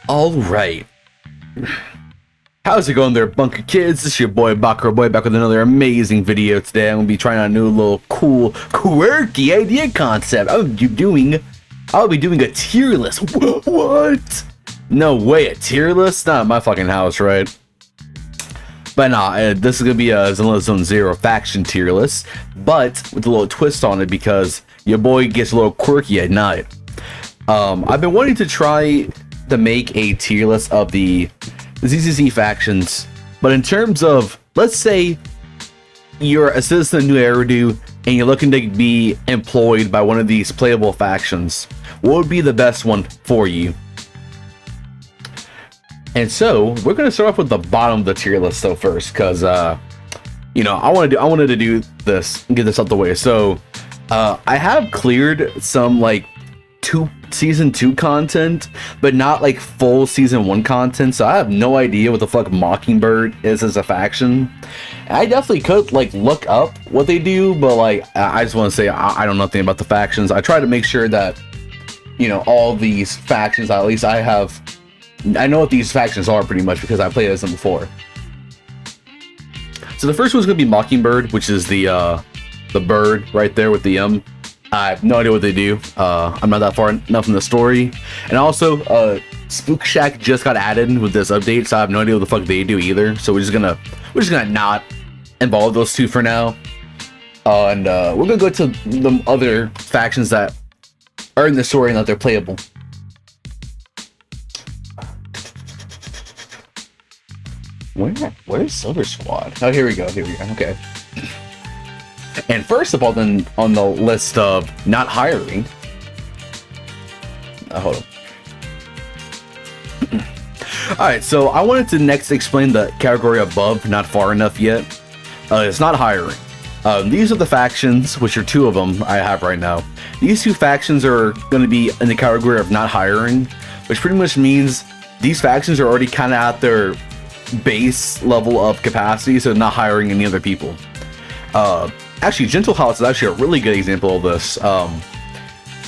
All right. How's it going there, Bunker Kids? This is your boy, Bakra Boy, back with another amazing video today. I'm going to be trying out a new little cool, quirky idea concept. I'll be doing a tier list. What? No way, a tier list? Not at my fucking house, right? But nah, this is going to be a Zenless Zone 0 faction tier list, but with a little twist on it because your boy gets a little quirky at night. I've been wanting to try to make a tier list of the ZZZ factions, but in terms of, let's say you're a citizen of New Eridu and you're looking to be employed by one of these playable factions, what would be the best one for you? And so we're gonna start off with the bottom of the tier list though first, because you know, I wanted to do this and get this out the way. So I have cleared some like season 2 content, but not like full season 1 content, so I have no idea what the fuck Mockingbird is as a faction. I definitely could like look up what they do, but like I just want to say I don't know nothing about the factions. I try to make sure that, you know, all these factions, at least I know what these factions are pretty much because I played as them before. So the first one's gonna be Mockingbird, which is the bird right there with the I have no idea what they do. I'm not that far enough in the story. And also, Spook Shack just got added with this update, so I have no idea what the fuck they do either. So we're just gonna not involve those two for now. And we're gonna go to the other factions that are in the story and that they're playable. Where's Silver Squad? Oh, here we go. Okay. And first of all, then on the list of not hiring, hold on. All right, so I wanted to next explain the category above, not far enough yet. It's not hiring. These are the factions, which are 2 of them I have right now. These 2 factions are going to be in the category of not hiring, which pretty much means these factions are already kind of at their base level of capacity, so not hiring any other people. Actually, Gentle House is actually a really good example of this.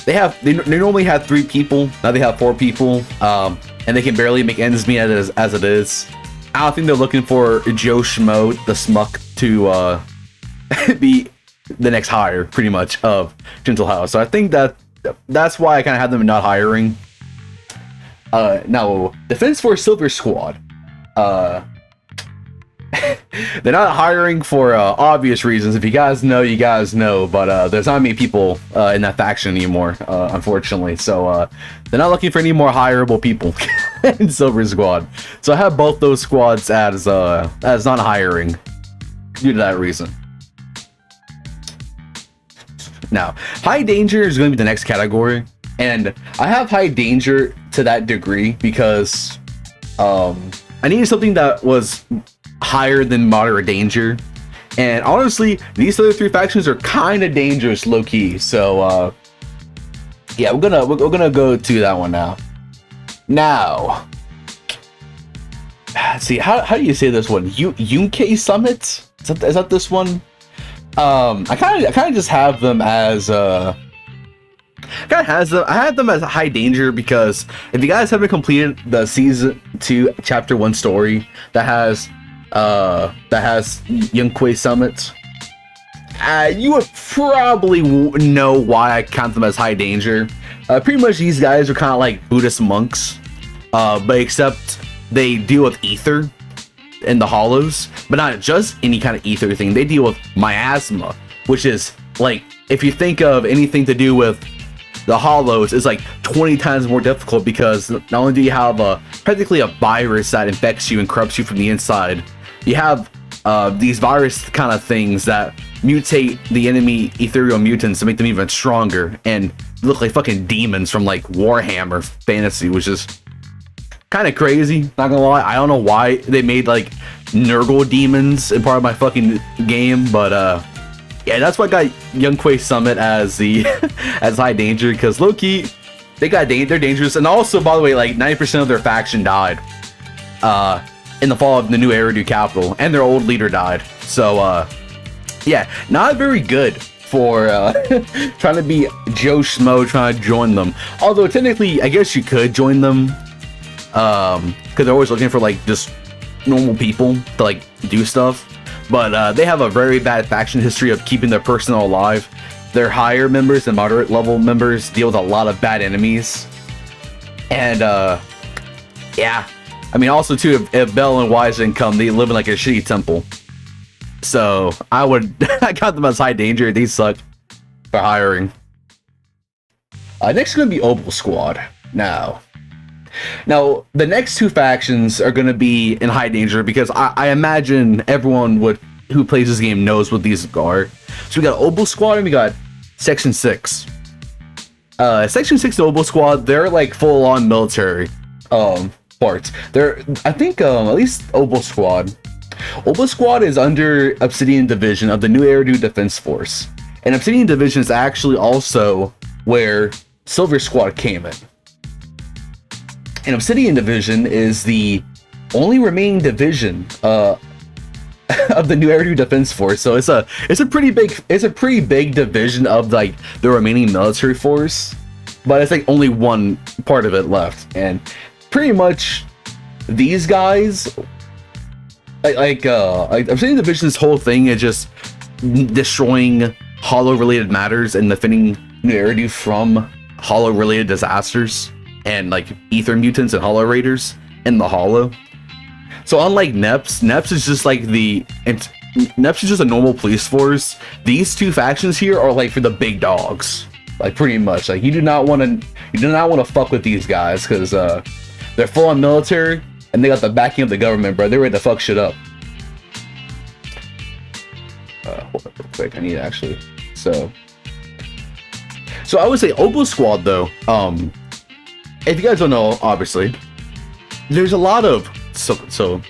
They normally had 3 people, now they have 4 people, and they can barely make ends meet as it is. I don't think they're looking for Joe Schmo, the Smuck, to be the next hire, pretty much, of Gentle House. So I think that's why I kind of have them not hiring. Now, Defense Force Silver Squad. They're not hiring for obvious reasons. If you guys know, you guys know, but there's not many people in that faction anymore, unfortunately. So they're not looking for any more hireable people in Silver Squad. So I have both those squads as not hiring due to that reason. Now, High Danger is going to be the next category, and I have High Danger to that degree because I needed something that was higher than Moderate Danger, and honestly these other 3 factions are kind of dangerous low-key, so yeah, we're gonna go to that one now. Let's see, how do you say this one? Yunke Summit? Is that this one? I kind of just have them as I had them as High Danger because if you guys haven't completed the season 2 chapter 1 story that has Yunque Summit, you would probably know why I count them as High Danger. Pretty much these guys are kind of like Buddhist monks, but except they deal with ether in the hollows, but not just any kind of ether thing. They deal with miasma, which is like, if you think of anything to do with the hollows, is like 20 times more difficult because not only do you have practically a virus that infects you and corrupts you from the inside, you have these virus kind of things that mutate the enemy ethereal mutants to make them even stronger and look like fucking demons from like Warhammer Fantasy, which is kind of crazy, not gonna lie. I don't know why they made like Nurgle demons in part of my fucking game, but yeah, that's why I got Yunque Summit as the as High Danger, because low-key they're dangerous. And also, by the way, like 90% of their faction died in the fall of the New Eridu capital, and their old leader died. So yeah, not very good for trying to be Joe Schmo trying to join them. Although technically I guess you could join them because they're always looking for like just normal people to like do stuff. But they have a very bad faction history of keeping their personnel alive. Their higher members and moderate level members deal with a lot of bad enemies. And yeah, I mean, also too, if Bell and Wiseman come, they live in like a shitty temple. So I count them as high danger. They suck for hiring. Next is gonna be Obel Squad. Now the next two factions are gonna be in high danger because I imagine everyone who plays this game knows what these are. So we got Obel Squad and we got Section 6. Section 6 and Obel Squad, they're like full-on military parts. I think at least Obel Squad. Obel Squad is under Obsidian Division of the New Eridu Defense Force. And Obsidian Division is actually also where Silver Squad came in. And Obsidian Division is the only remaining division of the New Eridu Defense Force. So it's a pretty big division of like the remaining military force, but it's like only one part of it left. And pretty much these guys, like Obsidian Division's whole thing is just destroying Hollow related matters and defending New Eridu from Hollow related disasters and like ether mutants and Hollow raiders in the Hollow. So unlike Neps is just like Neps is just a normal police force. These two factions here are like for the big dogs, like pretty much. Like you do not want to fuck with these guys because they're full on military and they got the backing of the government, bro. They're ready to fuck shit up. Hold up real quick. I need to actually. So I would say Obel Squad though. If you guys don't know, obviously, there's a lot of so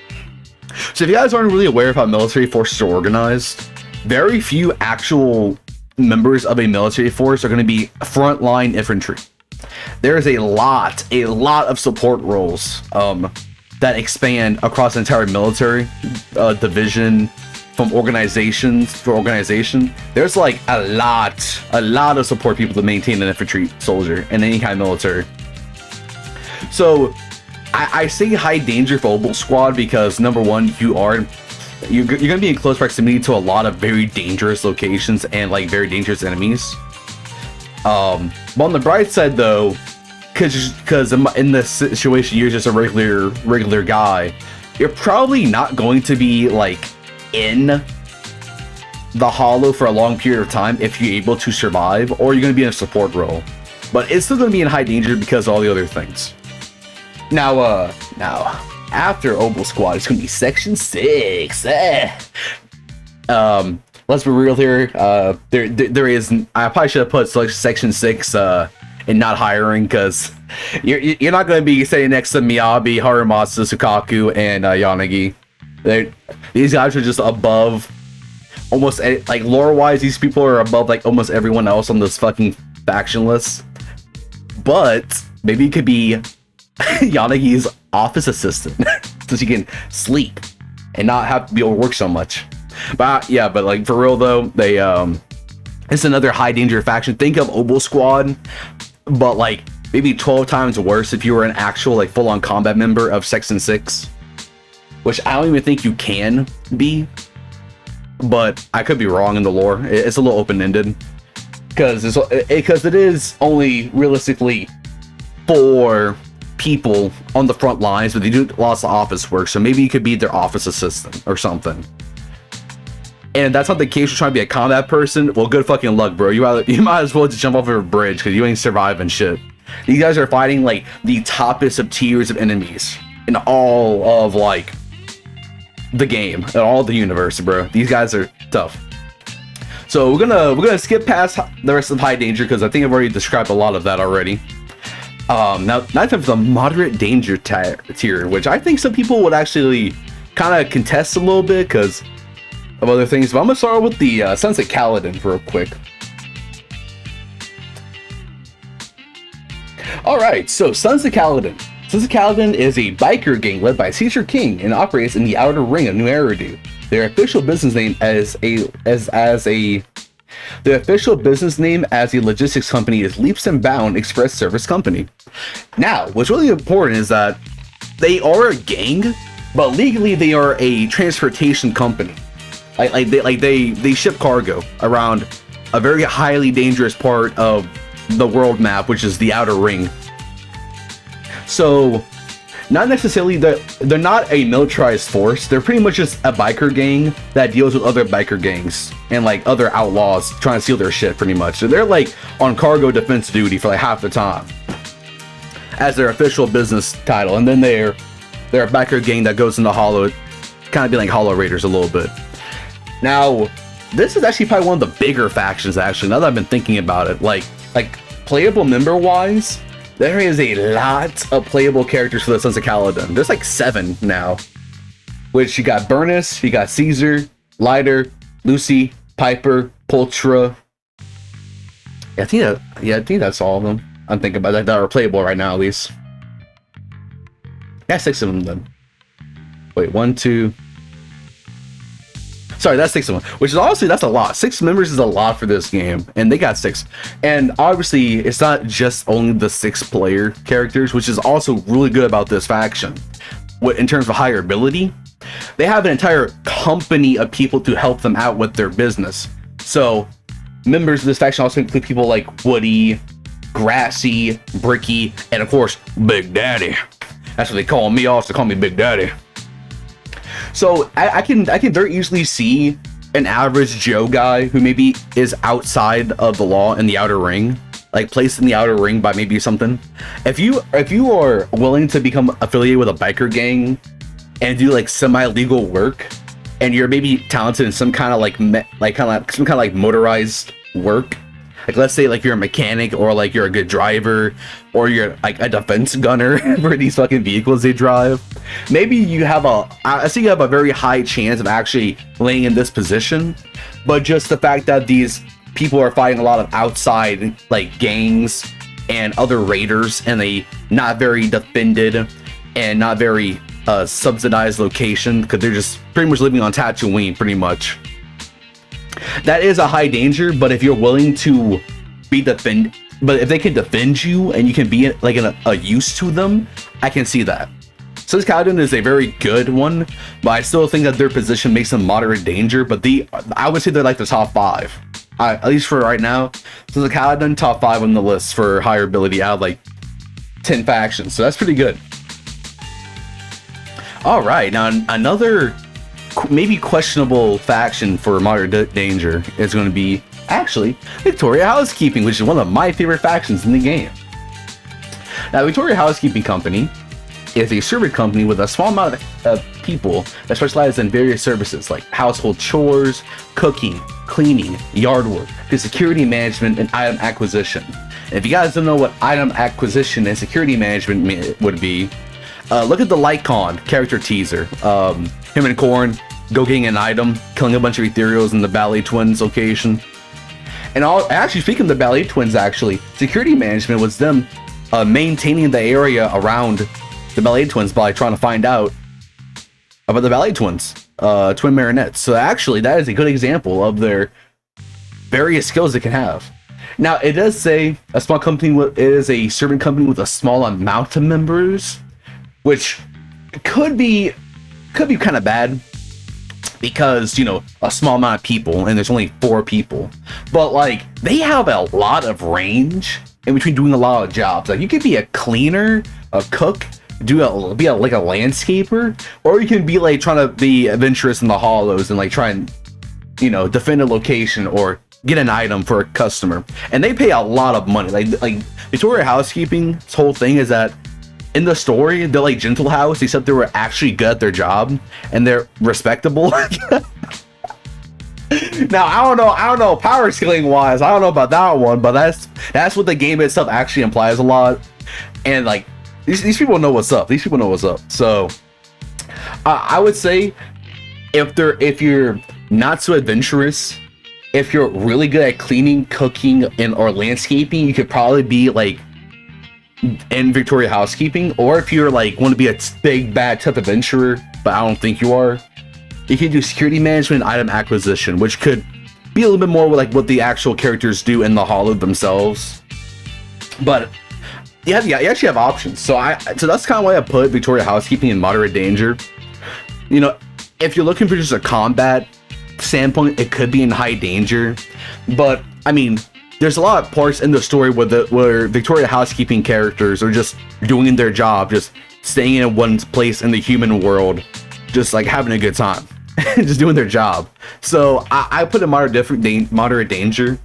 if you guys aren't really aware of how military forces are organized, very few actual members of a military force are going to be frontline infantry. There is a lot of support roles that expand across the entire military division. From organization to organization, there's like a lot of support people to maintain an infantry soldier in any kind of military. So I say high danger for Obel Squad because number one, you're gonna be in close proximity to a lot of very dangerous locations and like very dangerous enemies. But on the bright side though, because in this situation you're just a regular guy, you're probably not going to be like in the Hollow for a long period of time if you're able to survive, or you're going to be in a support role, but it's still going to be in high danger because of all the other things. Now after Obel Squad, it's going to be Section 6. Let's be real here. There is. I probably should have put Section 6 and not hiring because you're not going to be sitting next to Miyabi, Harumatsu, Sukaku, and Yanagi. These guys are just above almost like lore wise. These people are above like almost everyone else on this fucking faction list. But maybe it could be Yanagi's office assistant so she can sleep and not have to be able to work so much. But yeah, but like for real though, they it's another high danger faction. Think of Obel Squad, but like maybe 12 times worse if you were an actual like full on combat member of Section 6. Which I don't even think you can be, but I could be wrong in the lore. It's a little open-ended because it is only realistically 4 people on the front lines, but they do lots of office work. So maybe you could be their office assistant or something. And that's not the case. You're trying to be a combat person. Well, good fucking luck, bro. You might as well just jump off of a bridge because you ain't surviving shit. These guys are fighting like the toppest of tiers of enemies in all of like the game and all the universe, bro. These guys are tough. So we're gonna skip past the rest of high danger because I think I've already described a lot of that already. Now time for the moderate danger tier, which I think some people would actually kind of contest a little bit because of other things. But I'm gonna start with the Sons of Kaladin real quick. All right, so Sons of Kaladin. Sons of Kaladin is a biker gang led by Caesar King and operates in the outer ring of New Eridu. Their official business name as a logistics company is Leaps and Bound Express Service Company. Now, what's really important is that they are a gang, but legally they are a transportation company. They ship cargo around a very highly dangerous part of the world map, which is the Outer Ring. So, not necessarily, they're not a militarized force. They're pretty much just a biker gang that deals with other biker gangs and like other outlaws trying to steal their shit, pretty much. So they're like on cargo defense duty for like half the time as their official business title, and then they're a biker gang that goes into Hollow, kind of be like Hollow Raiders a little bit. Now, this is actually probably one of the bigger factions, actually, now that I've been thinking about it. Like playable member-wise, there is a lot of playable characters for the Sons of Kaladin. There's like 7 now. Which, you got Burnus, you got Caesar, Lighter, Lucy, Piper, Pultra. I think that's all of them. I'm thinking about that are playable right now, at least. Yeah, 6 of them then. Wait, 1, 2... Sorry, that's 6 of them. Which is honestly, that's a lot. 6 members is a lot for this game, and they got 6. And obviously, it's not just only the 6 player characters, which is also really good about this faction. In terms of higher ability, they have an entire company of people to help them out with their business. So, members of this faction also include people like Woody, Grassy, Bricky, and of course, Big Daddy. That's what they call me. Also call me Big Daddy. So I can very easily see an average Joe guy who maybe is outside of the law in the Outer Ring, like placed in the Outer Ring by maybe something. If you are willing to become affiliated with a biker gang and do like semi-legal work, and you're maybe talented in some kind of like motorized work, like let's say like you're a mechanic, or like you're a good driver, or you're like a defense gunner for these fucking vehicles they drive, maybe you have I think you have a very high chance of actually laying in this position. But just the fact that these people are fighting a lot of outside like gangs and other raiders, and they not very defended and not very subsidized location, because they're just pretty much living on Tatooine pretty much. That is a high danger, but if you're willing to be but if they can defend you and you can be like a use to them, I can see that. Sons of Kaladin is a very good one, but I still think that their position makes them moderate danger. But I would say they're like the top 5, at least for right now. Sons of Kaladin, top 5 on the list for higher ability out of like 10 factions, so that's pretty good. All right, now another maybe questionable faction for moderate danger is going to be actually Victoria Housekeeping, which is one of my favorite factions in the game. Now, Victoria Housekeeping Company is a servant company with a small amount of people that specialize in various services like household chores, cooking, cleaning, yard work, to security management, and item acquisition. And if you guys don't know what item acquisition and security management would be, look at the Lycon character teaser. Him and Korn go getting an item, killing a bunch of ethereals in the Ballet Twins location. And actually, speaking of the Ballet Twins, actually, security management was them maintaining the area around the Ballet Twins by trying to find out about the Ballet Twins, twin marionettes. So actually, that is a good example of their various skills they can have. Now, it does say a small company it is a servant company with a small amount of members, which could be kind of bad, because, you know, a small amount of people and there's only 4 people, but like they have a lot of range in between doing a lot of jobs. Like you could be a cleaner, a cook, be like a landscaper, or you can be like trying to be adventurous in the hollows and like try and, you know, defend a location or get an item for a customer. And they pay a lot of money. Like Victoria Housekeeping's whole thing is that in the story, they're like Gentle House, except they were actually good at their job and they're respectable. Now, I don't know power scaling wise, I don't know about that one, but that's what the game itself actually implies a lot. And like these people know what's up. So I would say if you're not so adventurous, if you're really good at cleaning, cooking, or landscaping, you could probably be like in Victoria Housekeeping. Or if you're like want to be a big bad type adventurer, but I don't think you are, you can do security management and item acquisition, which could be a little bit more like what the actual characters do in the Hollow themselves. But Yeah, you actually have options. So that's kind of why I put Victoria Housekeeping in moderate danger. You know, if you're looking for just a combat standpoint, it could be in high danger. But I mean, there's a lot of parts in the story where Victoria Housekeeping characters are just doing their job, just staying in one place in the human world, just like having a good time, just doing their job. So I put in moderate danger.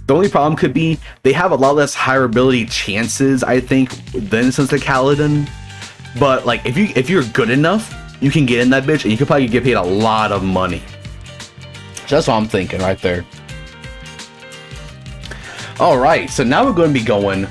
The only problem could be they have a lot less hireability chances, I think, than Sons of Kaladin. But like, if you're good enough, you can get in that bitch, and you could probably get paid a lot of money. So that's what I'm thinking right there. All right, so now we're going to be going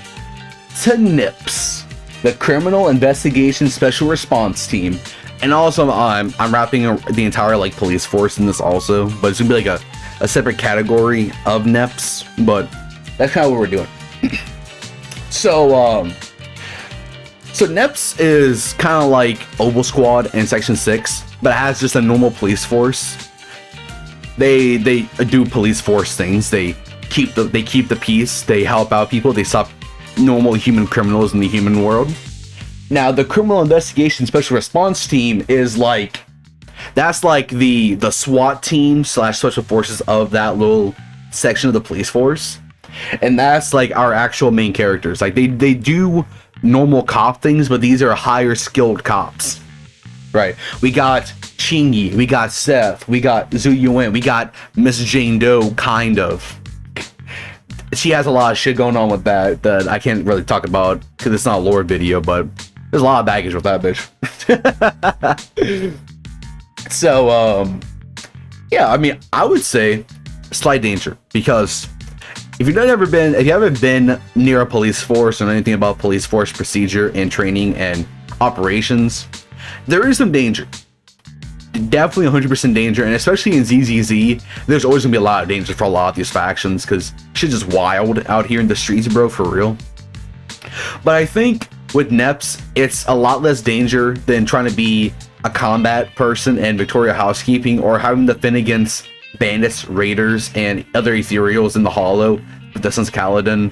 to NIPS, the Criminal Investigation Special Response Team, and also I'm wrapping the entire like police force in this also, but it's gonna be like a separate category of NEPS, but that's kind of what we're doing. So NEPS is kind of like Oval Squad in Section 6, but it has just a normal police force. They do police force things. They keep the peace. They help out people. They stop normal human criminals in the human world. Now, the Criminal Investigation Special Response Team is like, that's like the SWAT team / special forces of that little section of the police force. And that's like our actual main characters. Like they do normal cop things, but these are higher skilled cops. Right. We got Chingy, we got Seth, we got Zhu Yuen, we got Miss Jane Doe, kind of. She has a lot of shit going on with that I can't really talk about because it's not a lore video, but there's a lot of baggage with that bitch. So, yeah, I mean, I would say slight danger, because if you haven't been near a police force or anything about police force procedure and training and operations, there is some danger. Definitely 100% danger, and especially in ZZZ, there's always gonna be a lot of danger for a lot of these factions, because shit's just wild out here in the streets, bro, for real. But I think with NEPS, it's a lot less danger than trying to be a combat person in Victoria Housekeeping, or having to fend against bandits, raiders, and other ethereals in the Hollow with the Sons of Kaladin.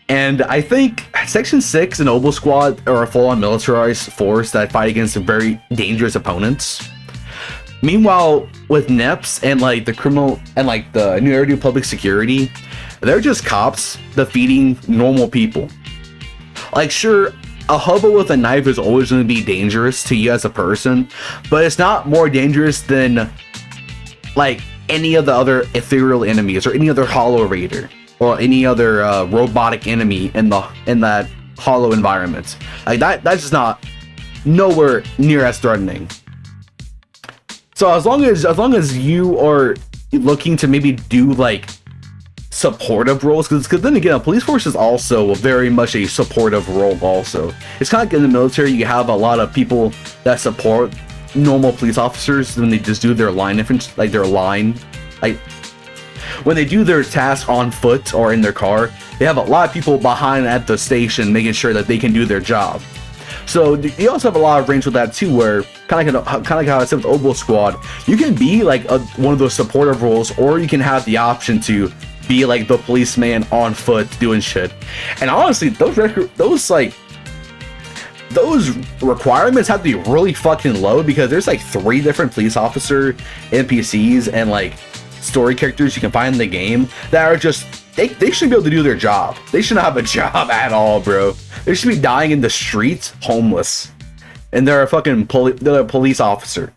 And I think Section 6 and Oval Squad are a full-on militarized force that fight against very dangerous opponents. Meanwhile, with NEPS and like the criminal and like the New Area Public Security, they're just cops defeating normal people. Like, sure, a hobo with a knife is always going to be dangerous to you as a person, but it's not more dangerous than like any of the other ethereal enemies, or any other Hollow Raider, or any other robotic enemy in that Hollow environment. Like that's just not nowhere near as threatening. So as long as you are looking to maybe do like supportive roles, because then again, a police force is also very much a supportive role also. It's kind of like in the military, you have a lot of people that support normal police officers when they just do their line difference, like their line, like when they do their task on foot or in their car, they have a lot of people behind at the station making sure that they can do their job. So you also have a lot of range with that too, where kind of like how I said with Oval Squad, you can be like one of those supportive roles, or you can have the option to be like the policeman on foot doing shit. And honestly, those requirements have to be really fucking low, because there's like 3 different police officer NPCs and like story characters you can find in the game that are just they should be able to do their job. They shouldn't have a job at all, bro. They should be dying in the streets homeless, and they're a fucking they're a police officer.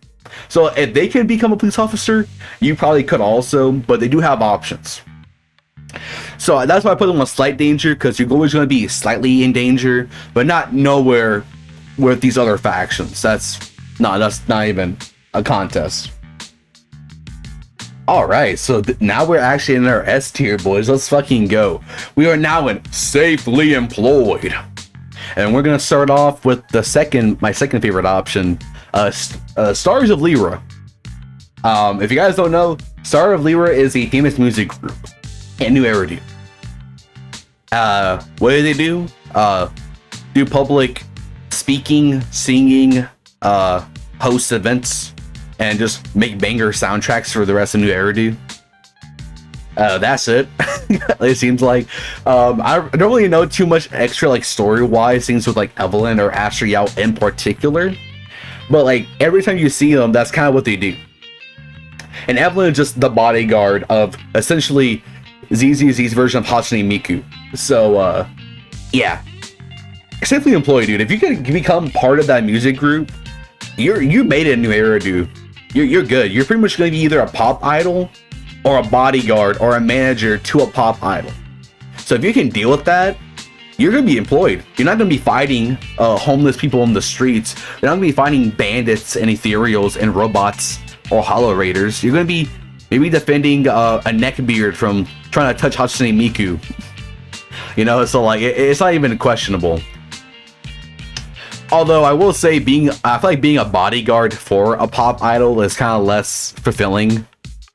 So if they can become a police officer, you probably could also, but they do have options. So that's why I put them on slight danger, because you're always going to be slightly in danger, but not nowhere with these other factions. That's not even a contest. Alright, so now we're actually in our S tier, boys. Let's fucking go. We are now in Safely Employed. And we're going to start off with my second favorite option, Stars of Lyra. If you guys don't know, Stars of Lyra is a famous music group in New Area. What do they do? Do public speaking, singing, host events, and just make banger soundtracks for the rest of New Area. That's it. It seems like I don't really know too much extra like story wise things with like Evelyn or Asher Yao in particular, but like every time you see them, that's kind of what they do. And Evelyn is just the bodyguard of essentially ZZZ's version of Hatsune Miku. So yeah, safely employed, dude. If you can become part of that music group, you made it a new era, dude. You're good. You're pretty much going to be either a pop idol or a bodyguard or a manager to a pop idol. So if you can deal with that, you're going to be employed. You're not going to be fighting homeless people on the streets. You're not going to be fighting bandits and ethereals and robots or hollow raiders. You're going to be maybe defending a neckbeard from trying to touch Hatsune Miku. You know, so like it's not even questionable. Although I will say, I feel like being a bodyguard for a pop idol is kind of less fulfilling,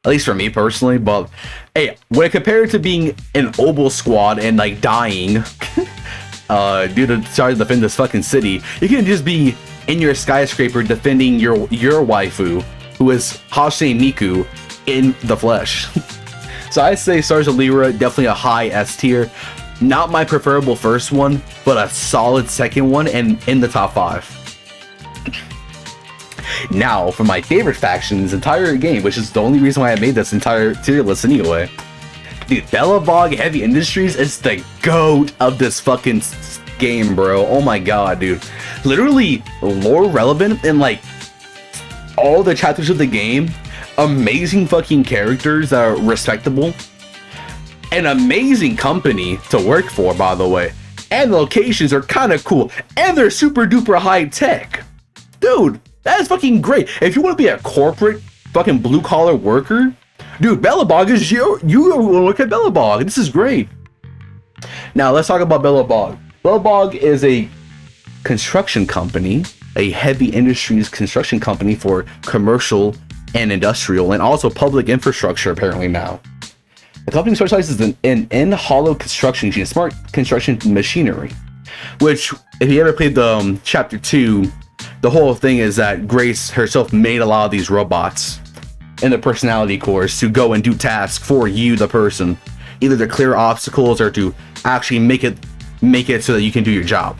at least for me personally. But hey, when compared to being an Obel squad and like dying due to trying to defend this fucking city, you can just be in your skyscraper defending your waifu, who is Hatsune Miku in the flesh. So I say Stars of Lyra, definitely a high S tier. Not my preferable first one, but a solid second one and in the top 5. Now, for my favorite faction in this entire game, which is the only reason why I made this entire tier list anyway. Dude, Belobog Heavy Industries is the GOAT of this fucking game, bro. Oh my god, dude. Literally lore relevant in like all the chapters of the game. Amazing fucking characters that are respectable. An amazing company to work for, by the way, and the locations are kind of cool, and they're super duper high tech. Dude, that is fucking great. If you want to be a corporate fucking blue collar worker, dude, Belobog is you want to look at Belobog. This is great. Now let's talk about Belobog. Belobog is a construction company, a heavy industries construction company for commercial and industrial, and also public infrastructure apparently now. The company specializes in hollow construction using smart construction machinery, which, if you ever played the chapter 2, the whole thing is that Grace herself made a lot of these robots in the personality course to go and do tasks for you, the person, either to clear obstacles or to actually make it so that you can do your job.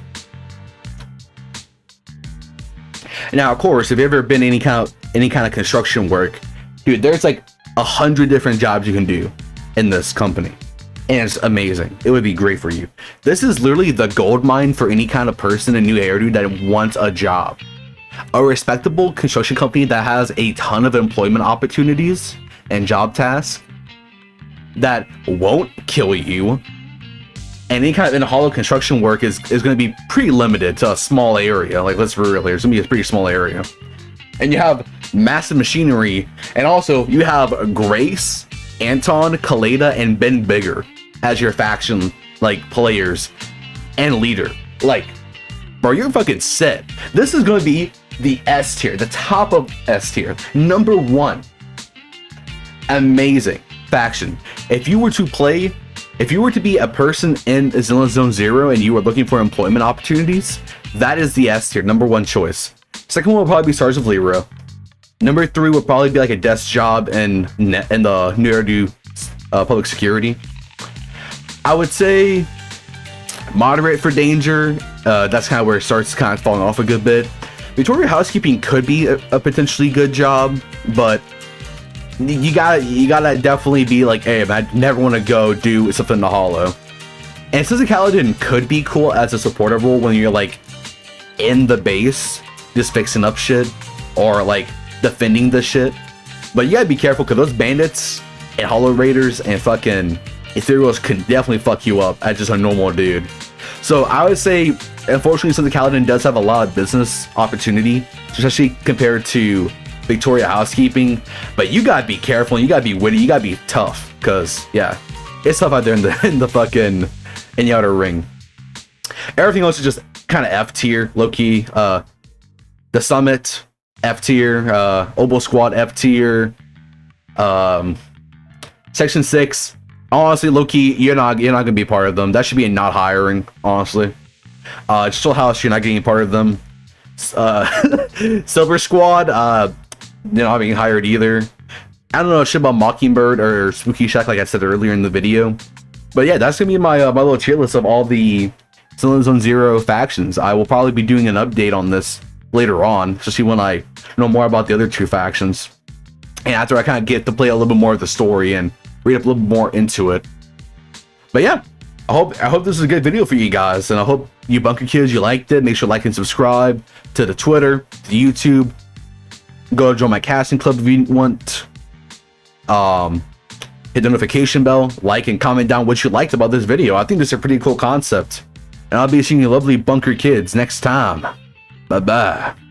Now, of course, if you've ever been any kind of construction work, dude, there's like 100 different jobs you can do in this company, and it's amazing. It would be great for you. This is literally the gold mine for any kind of person in New Era that wants a job. A respectable construction company that has a ton of employment opportunities and job tasks that won't kill you. And any kind of hollow construction work is going to be pretty limited to a small area. Like, let's be real here, it's going to be a pretty small area. And you have massive machinery, and also you have Grace, Anton, Kaleda, and Ben Bigger as your faction, like, players and leader. Like, bro, you're fucking set. This is going to be the S tier, the top of S tier. Number 1. Amazing faction. If you were to be a person in Zenless Zone 0 and you were looking for employment opportunities, that is the S tier, number 1 choice. Second one will probably be Stars of Lyra. Number 3 would probably be like a desk job in the New Era public security. I would say moderate for danger. That's kind of where it starts kind of falling off a good bit. Victoria Housekeeping could be a potentially good job, but you gotta definitely be like, hey, I never want to go do something in the hollow. And Citizen Kaladin could be cool as a supportive role when you're like in the base, just fixing up shit or like defending the shit. But you gotta be careful because those bandits and hollow raiders and fucking ethereals can definitely fuck you up as just a normal dude. So I would say, unfortunately, Citizen Kaladin does have a lot of business opportunity, especially compared to Victoria Housekeeping. But you gotta be careful and you gotta be witty, you gotta be tough, because yeah, it's tough out there in the fucking in the outer ring. Everything else is just kind of F tier, low key. The Summit, F tier. Obel Squad, F tier. Section 6, honestly, low key, you're not gonna be part of them. That should be a not hiring, honestly. Still House, you're not getting part of them. Silver Squad, you're not being hired either. I don't know shit about Mockingbird or Spooky Shack, like I said earlier in the video. But yeah, that's gonna be my my little tier list of all the Zone Zero factions. I will probably be doing an update on this later on, especially when I know more about the other two factions, and after I kind of get to play a little bit more of the story and read up a little bit more into it. But yeah, I hope this is a good video for you guys, and I hope you Bunker Kids, you liked it. Make sure to like and subscribe to the Twitter, to the YouTube. Go join my casting club if you want. Hit the notification bell, like and comment down what you liked about this video. I think this is a pretty cool concept. And I'll be seeing you lovely Bunker Kids next time. Bye bye.